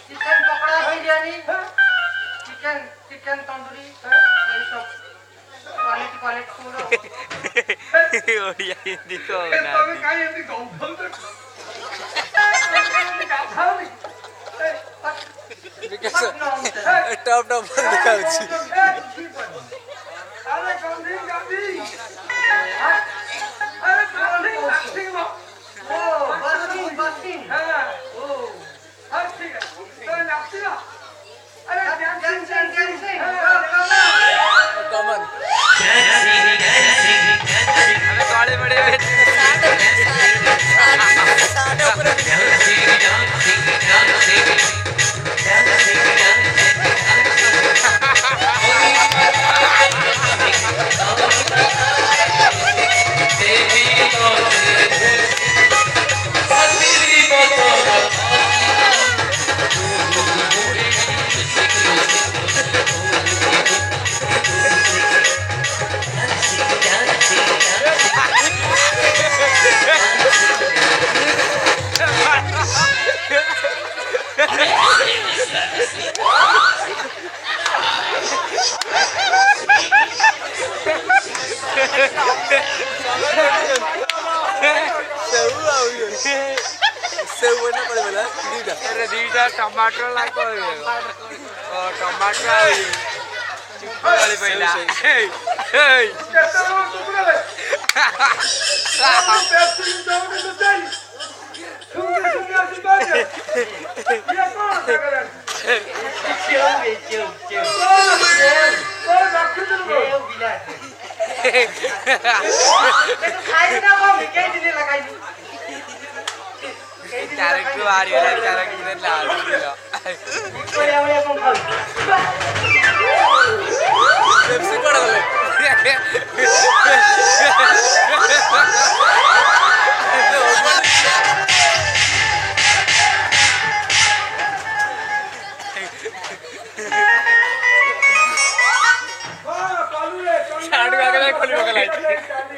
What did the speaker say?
chicken pakora biryani chicken chicken tandoori এইসব quality পুরো ওড়িয়া হিন্দি কো না তবে কাই এমনি গম বলতে টপ টপ দেখাচ্ছি আরে গান্ধী গান্ধী আরে গান্ধী গান্ধী ও বাসি হ্যাঁ ও আচ্ছা ঠিক আছে তাহলে নাচছি না আরে ড্যান্সিং कमन अरे बड़े बड़े टमाटर लाको टमाटर चिप्पू वाली पहिला कैसे हो तुम रे बेस्ट इन जाओ तो सही तुम आसी बात ये कौन कर रहा है ओ डॉक्टर तो बिला देखो खाई ना वो के दिने लगाई कैरेक्टर आ रही है कैरेक्टर ला दिया कोई आवले कौन खाऊ पेप्सी कोड वाले हां कालू रे छाड़ के खोली बगल आई